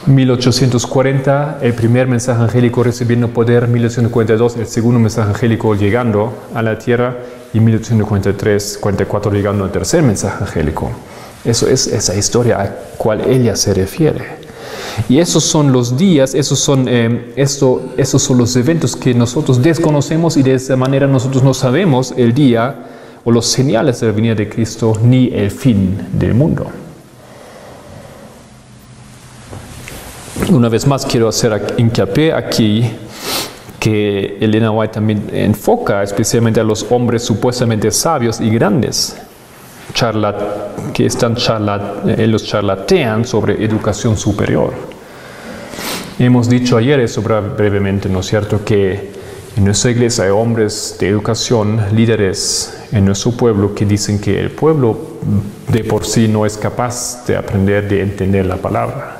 1840, el primer mensaje angélico recibiendo poder. 1842, el segundo mensaje angélico llegando a la tierra. Y 1843, 44 llegando al tercer mensaje angélico. Eso es esa historia a cual ella se refiere. Y esos son los días, esos son los eventos que nosotros desconocemos y de esa manera nosotros no sabemos el día o los señales de la venida de Cristo ni el fin del mundo. Una vez más quiero hacer hincapié aquí que Elena White también enfoca especialmente a los hombres supuestamente sabios y grandes que ellos charlatean sobre educación superior. Hemos dicho ayer eso brevemente, ¿no es cierto?, que en nuestra iglesia hay hombres de educación, líderes en nuestro pueblo que dicen que el pueblo de por sí no es capaz de aprender, de entender la palabra.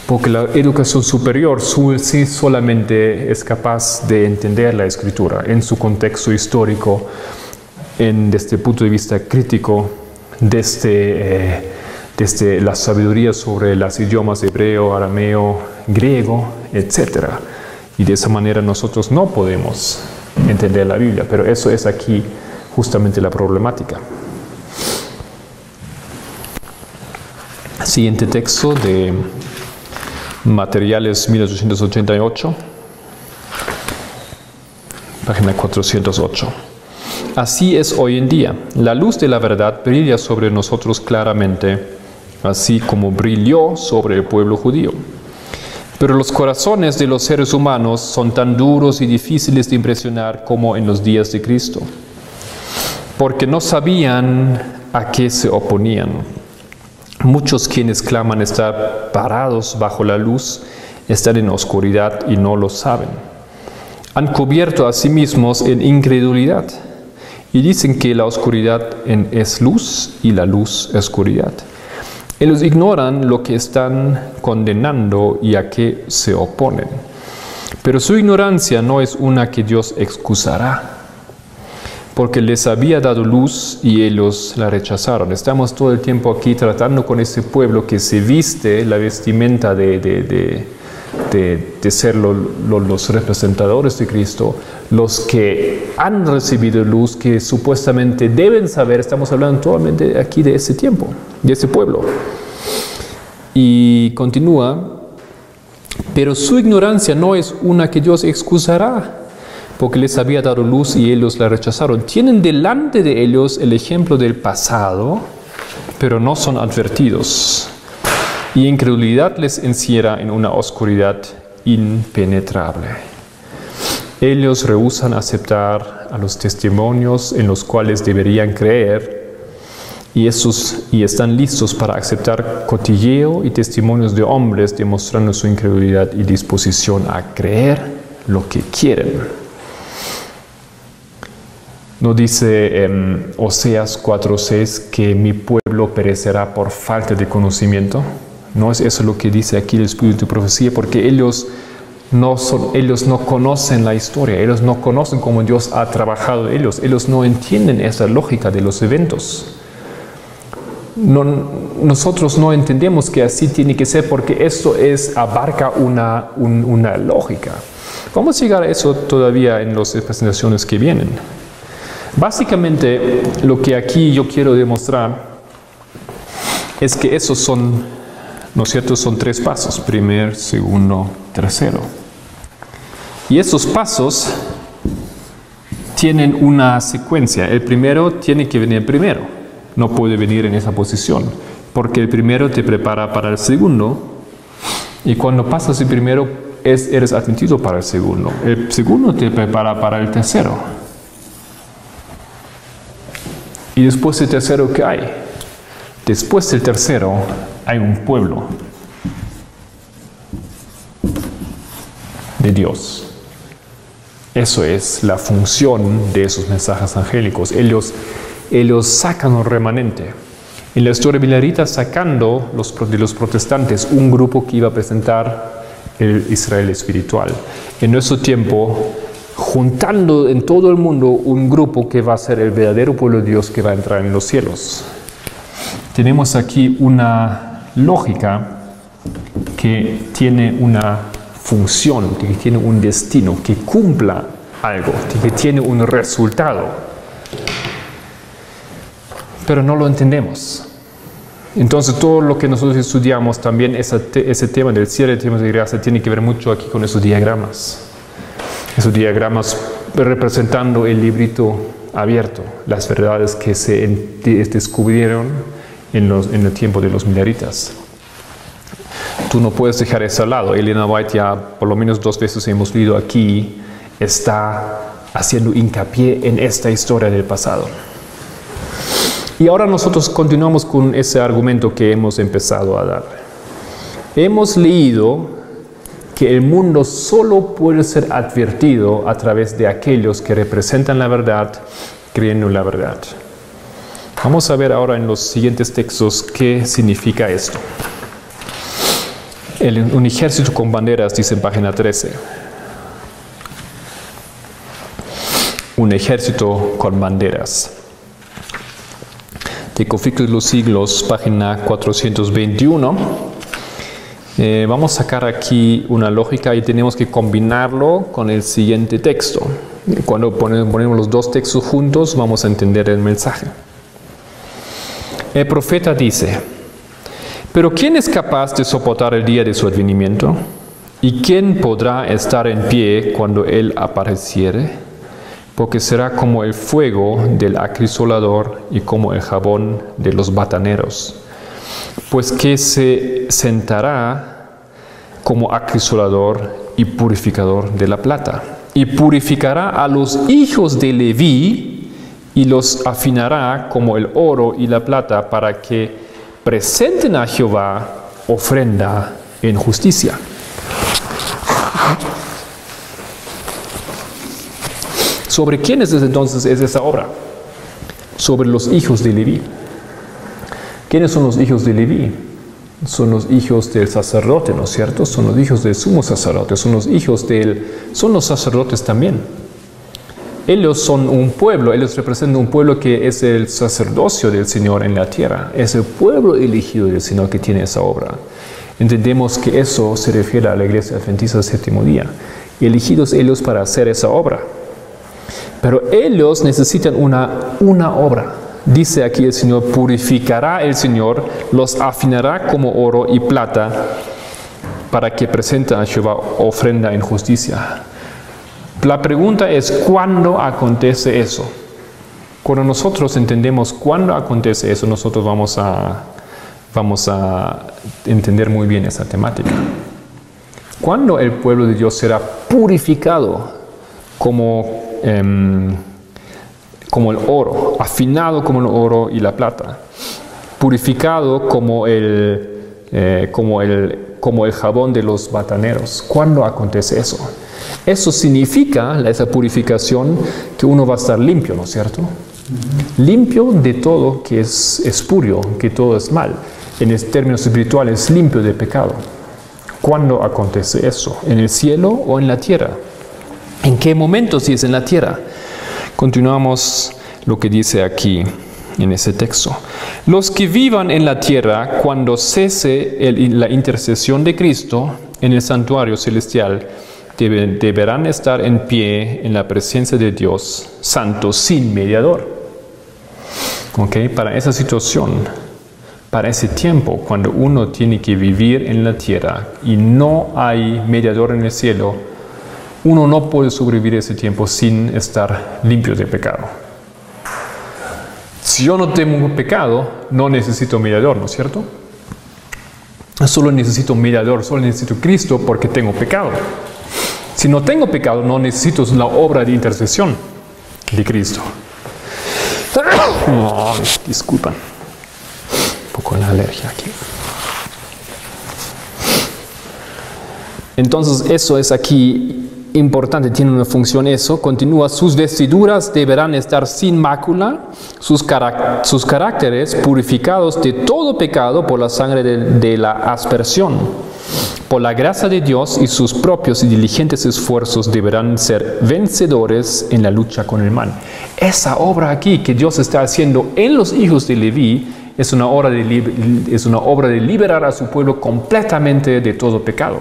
Porque la educación superior sí solamente es capaz de entender la escritura en su contexto histórico, desde el punto de vista crítico, desde la sabiduría sobre los idiomas hebreo, arameo, griego, etc. Y de esa manera nosotros no podemos entender la Biblia, pero eso es aquí justamente la problemática. Siguiente texto de Materiales 1888, página 408. Así es hoy en día. La luz de la verdad brilla sobre nosotros claramente, así como brilló sobre el pueblo judío. Pero los corazones de los seres humanos son tan duros y difíciles de impresionar como en los días de Cristo, porque no sabían a qué se oponían. Muchos quienes claman estar parados bajo la luz están en oscuridad y no lo saben. Han cubierto a sí mismos en incredulidad y dicen que la oscuridad es luz y la luz es oscuridad. Ellos ignoran lo que están condenando y a qué se oponen. Pero su ignorancia no es una que Dios excusará, porque les había dado luz y ellos la rechazaron. Estamos todo el tiempo aquí tratando con ese pueblo que se viste la vestimenta de ser los representadores de Cristo, los que han recibido luz, que supuestamente deben saber. Estamos hablando totalmente aquí de ese tiempo, de ese pueblo. Y continúa, pero su ignorancia no es una que Dios excusará, porque les había dado luz y ellos la rechazaron. Tienen delante de ellos el ejemplo del pasado, pero no son advertidos. Y incredulidad les encierra en una oscuridad impenetrable. Ellos rehúsan aceptar a los testimonios en los cuales deberían creer, y están listos para aceptar cotilleo y testimonios de hombres demostrando su incredulidad y disposición a creer lo que quieren. ¿No dice Oseas 4:6 que mi pueblo perecerá por falta de conocimiento? ¿No es eso lo que dice aquí el espíritu de profecía? Porque ellos no conocen la historia, ellos no conocen cómo Dios ha trabajado en ellos no entienden esa lógica de los eventos. nosotros no entendemos que así tiene que ser porque esto abarca una lógica. Vamos a llegar a eso todavía en las presentaciones que vienen. Básicamente, lo que aquí yo quiero demostrar es que esos son, ¿no es cierto?, son 3 pasos: primer, segundo, tercero. Y esos pasos tienen una secuencia. El primero tiene que venir primero. No puede venir en esa posición, porque el primero te prepara para el segundo, y cuando pasas el primero, eres admitido para el segundo. El segundo te prepara para el tercero. Y después del tercero, ¿qué hay? Después del tercero, hay un pueblo de Dios. Eso es la función de esos mensajes angélicos. Ellos sacan un remanente. En la historia milerita, sacando de los protestantes un grupo que iba a presentar el Israel espiritual. En nuestro tiempo, juntando en todo el mundo un grupo que va a ser el verdadero pueblo de Dios que va a entrar en los cielos. Tenemos aquí una lógica que tiene una función, que tiene un destino, que cumpla algo, que tiene un resultado. Pero no lo entendemos. Entonces todo lo que nosotros estudiamos, también ese tema del cierre de tiempos de gracia, tiene que ver mucho aquí con esos diagramas. Esos diagramas representando el librito abierto, las verdades que se descubrieron en el tiempo de los mileritas. Tú no puedes dejar eso al lado. Elena White, ya por lo menos 2 veces hemos leído aquí, está haciendo hincapié en esta historia del pasado. Y ahora nosotros continuamos con ese argumento que hemos empezado a dar. Hemos leído que el mundo solo puede ser advertido a través de aquellos que representan la verdad, creyendo en la verdad. Vamos a ver ahora en los siguientes textos qué significa esto. Un ejército con banderas, dice en página 13. Un ejército con banderas. De Conflictos de los Siglos, página 421. Vamos a sacar aquí una lógica y tenemos que combinarlo con el siguiente texto. Cuando ponemos los 2 textos juntos, vamos a entender el mensaje. El profeta dice: ¿pero quién es capaz de soportar el día de su advenimiento? ¿Y quién podrá estar en pie cuando él apareciere? Porque será como el fuego del acrisolador y como el jabón de los bataneros. Pues que se sentará como acrisolador y purificador de la plata. Y purificará a los hijos de Leví y los afinará como el oro y la plata para que presenten a Jehová ofrenda en justicia. ¿Sobre quiénes entonces es esa obra? Sobre los hijos de Leví. ¿Quiénes son los hijos de Leví? Son los hijos del sacerdote, ¿no es cierto? Son los hijos del sumo sacerdote, son los sacerdotes también. Ellos son un pueblo, ellos representan un pueblo que es el sacerdocio del Señor en la tierra. Es el pueblo elegido del Señor que tiene esa obra. Entendemos que eso se refiere a la iglesia adventista del séptimo día. Elegidos ellos para hacer esa obra. Pero ellos necesitan una obra. Dice aquí el Señor: purificará el Señor, los afinará como oro y plata, para que presenten a Jehová ofrenda en justicia. La pregunta es: ¿cuándo acontece eso? Cuando nosotros entendemos cuándo acontece eso, nosotros vamos a entender muy bien esa temática. ¿Cuándo el pueblo de Dios será purificado como el oro, afinado como el oro y la plata, purificado como el jabón de los bataneros? ¿Cuándo acontece eso? Eso significa, esa purificación, que uno va a estar limpio, ¿no es cierto? Limpio de todo que es espurio, que todo es mal. En términos espirituales, limpio de pecado. ¿Cuándo acontece eso? ¿En el cielo o en la tierra? ¿En qué momento si es en la tierra? Continuamos lo que dice aquí. en ese texto. Los que vivan en la tierra cuando cese la intercesión de Cristo en el santuario celestial deberán estar en pie en la presencia de Dios santo sin mediador. ¿Okay? Para esa situación, para ese tiempo, cuando uno tiene que vivir en la tierra y no hay mediador en el cielo, uno no puede sobrevivir ese tiempo sin estar limpio de pecado. Si yo no tengo pecado, no necesito mediador, ¿no es cierto? Solo necesito mediador, solo necesito Cristo porque tengo pecado. Si no tengo pecado, no necesito la obra de intercesión de Cristo. Oh, disculpan, un poco la alergia aquí. Entonces eso es aquí importante, tiene una función eso. Continúa, sus vestiduras deberán estar sin mácula, sus caracteres purificados de todo pecado por la sangre de la aspersión. Por la gracia de Dios y sus propios y diligentes esfuerzos deberán ser vencedores en la lucha con el mal. Esa obra aquí que Dios está haciendo en los hijos de Leví es una obra de liberar a su pueblo completamente de todo pecado.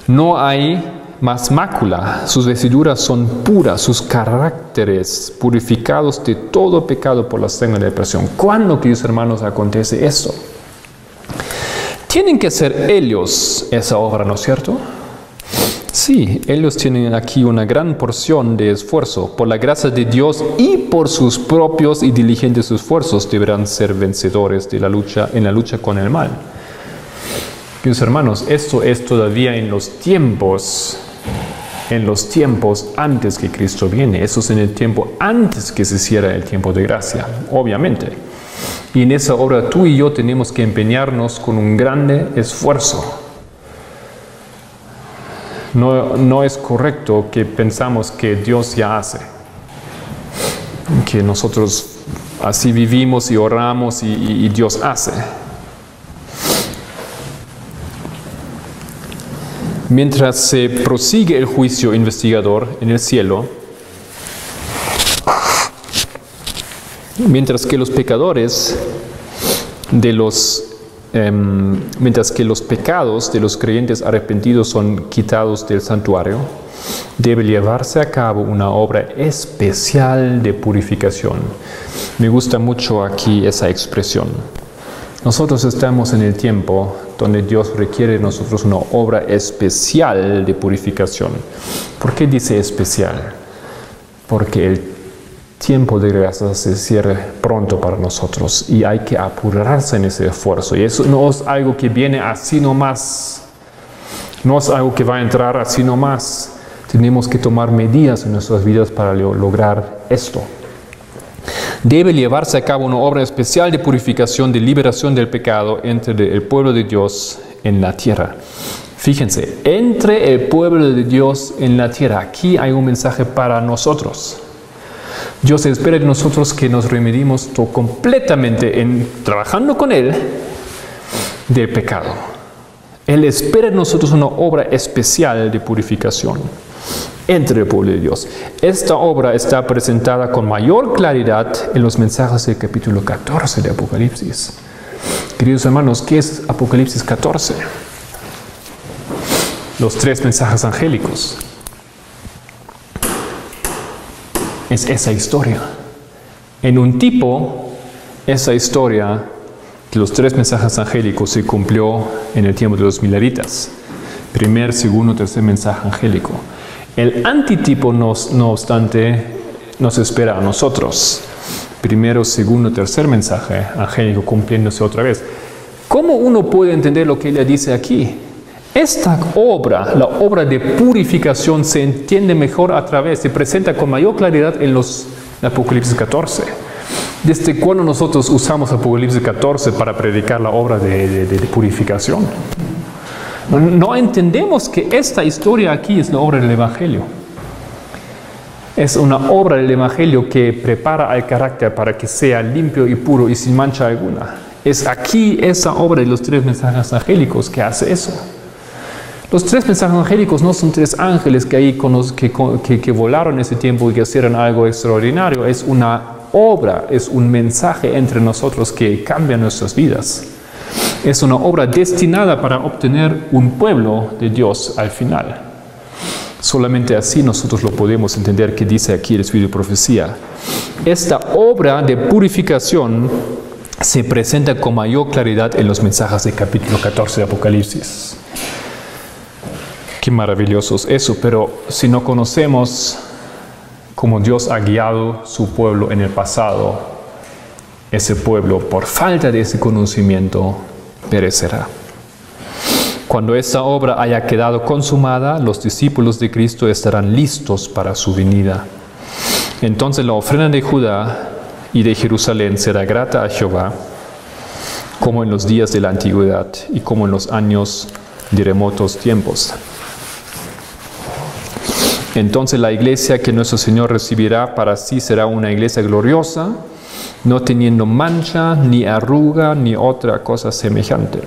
No hay más mácula, sus vestiduras son puras, sus caracteres purificados de todo pecado por la sangre de la expiación. ¿Cuándo, queridos hermanos, acontece esto? Tienen que ser ellos esa obra, ¿no es cierto? Sí, ellos tienen aquí una gran porción de esfuerzo. Por la gracia de Dios y por sus propios y diligentes esfuerzos deberán ser vencedores de en la lucha con el mal. Queridos hermanos, esto es todavía en los tiempos antes que Cristo viene. Eso es en el tiempo antes que se cierre el tiempo de gracia, obviamente. Y en esa obra tú y yo tenemos que empeñarnos con un grande esfuerzo. No es correcto que pensamos que Dios ya hace. Que nosotros así vivimos y oramos y Dios hace. Mientras se prosigue el juicio investigador en el cielo, mientras que los pecados de los creyentes arrepentidos son quitados del santuario, debe llevarse a cabo una obra especial de purificación. Me gusta mucho aquí esa expresión. Nosotros estamos en el tiempo donde Dios requiere de nosotros una obra especial de purificación. ¿Por qué dice especial? Porque el tiempo de gracia se cierre pronto para nosotros y hay que apurarse en ese esfuerzo. Y eso no es algo que viene así nomás. No es algo que va a entrar así nomás. Tenemos que tomar medidas en nuestras vidas para lograr esto. Debe llevarse a cabo una obra especial de purificación, de liberación del pecado entre el pueblo de Dios en la tierra. Fíjense, entre el pueblo de Dios en la tierra, aquí hay un mensaje para nosotros. Dios espera de nosotros que nos remedimos completamente trabajando con Él del pecado. Él espera de nosotros una obra especial de purificación entre el pueblo de Dios. Esta obra está presentada con mayor claridad en los mensajes del capítulo 14 de Apocalipsis. Queridos hermanos, ¿qué es Apocalipsis 14? Los 3 mensajes angélicos. Es esa historia. En un tipo, esa historia de los 3 mensajes angélicos se cumplió en el tiempo de los mileritas. Primer, segundo, tercer mensaje angélico. El antitipo, no obstante, nos espera a nosotros. Primero, segundo, tercer mensaje angélico cumpliéndose otra vez. ¿Cómo uno puede entender lo que ella dice aquí? Esta obra, la obra de purificación, se entiende mejor se presenta con mayor claridad en Apocalipsis 14. ¿Desde cuándo nosotros usamos Apocalipsis 14 para predicar la obra de purificación? No entendemos que esta historia aquí es la obra del Evangelio. Es una obra del Evangelio que prepara al carácter para que sea limpio y puro y sin mancha alguna. Es aquí esa obra de los 3 mensajes angélicos que hace eso. Los 3 mensajes angélicos no son 3 ángeles que volaron en ese tiempo y que hicieron algo extraordinario. Es una obra, es un mensaje entre nosotros que cambia nuestras vidas. Es una obra destinada para obtener un pueblo de Dios al final. Solamente así nosotros lo podemos entender, que dice aquí el Espíritu de Profecía. Esta obra de purificación se presenta con mayor claridad en los mensajes del capítulo 14 de Apocalipsis. Qué maravilloso es eso, pero si no conocemos cómo Dios ha guiado su pueblo en el pasado, ese pueblo, por falta de ese conocimiento, perecerá. Cuando esta obra haya quedado consumada, los discípulos de Cristo estarán listos para su venida. Entonces la ofrenda de Judá y de Jerusalén será grata a Jehová, como en los días de la antigüedad y como en los años de remotos tiempos. Entonces la iglesia que nuestro Señor recibirá para sí será una iglesia gloriosa, no teniendo mancha, ni arruga, ni otra cosa semejante.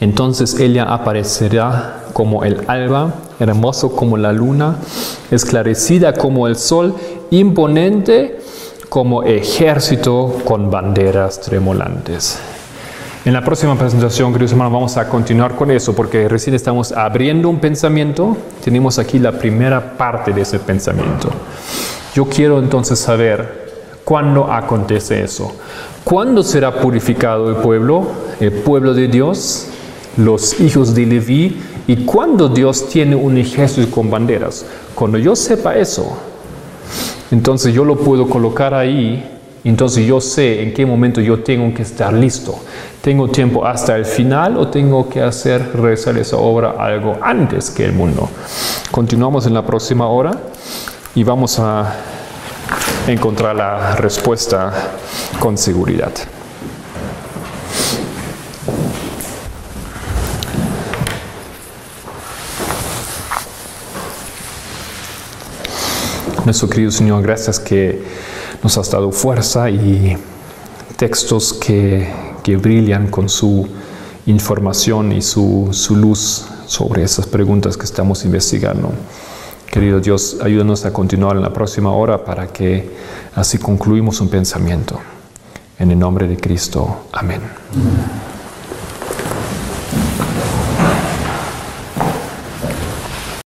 Entonces ella aparecerá como el alba, hermoso como la luna, esclarecida como el sol, imponente como ejército con banderas tremolantes. En la próxima presentación, queridos hermanos, vamos a continuar con eso, porque recién estamos abriendo un pensamiento. Tenemos aquí la primera parte de ese pensamiento. Yo quiero entonces saber cuándo acontece eso. ¿Cuándo será purificado el pueblo de Dios, los hijos de Leví? ¿Y cuándo Dios tiene un ejército con banderas? Cuando yo sepa eso, entonces yo lo puedo colocar ahí. Entonces yo sé en qué momento yo tengo que estar listo. ¿Tengo tiempo hasta el final o tengo que realizar esa obra algo antes que el mundo? Continuamos en la próxima hora y vamos a encontrar la respuesta con seguridad. Nuestro querido Señor, gracias que nos has dado fuerza y textos que brillan con su información y su luz sobre esas preguntas que estamos investigando. Querido Dios, ayúdanos a continuar en la próxima hora para que así concluimos un pensamiento. En el nombre de Cristo. Amén.